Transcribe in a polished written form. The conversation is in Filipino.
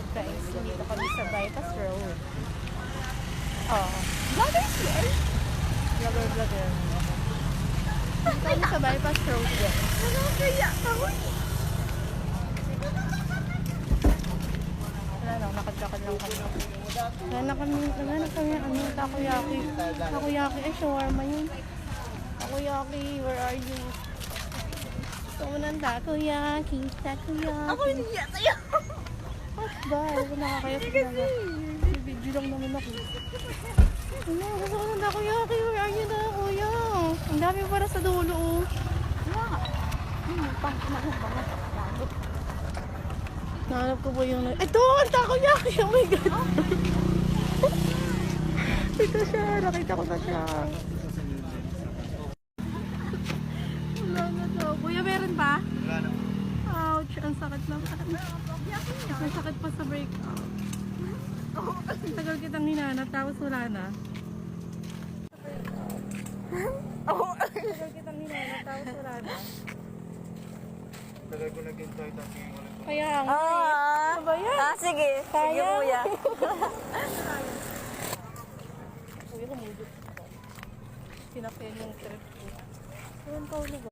Guys, dito kami sa Bypass Road. Oh. Vloggers here? Vlogger. Dito kami sa Bypass Road, guys. Ano kaya ako? Wala lang, nakagkakad lang kami. Wala kami, takoyaki. Takoyaki, shawarma yun. Takoyaki, where are you? Gusto mo ng takoyaki. Ako hindi sa'yo. Ba, ako nakakaya sa talaga. Video lang naman ako. Ano, gusto ko ng takoyaki. Where are you na, kuya? Ang dami para sa dulo, oh. Nahanap ko po yung... Ito! Ang takoyaki! Oh my God! Ito siya! Nakita ko na siya. Wala na daw. Kuya, meron pa? Wala na. Ouch! Ang sakit na. May sakit pa sa breakout. Ang tagal kitang hinanap, tapos wala na. Ang tagal kitang hinanap, tapos wala na. Tagal ko nag-enjoy tapos yung wala ko. Kaya nga. Ano ba yan? Sige. Sige, Kaya. kuya. Kuya, humudot. Sinakyan yung trip ko. Ewan ko,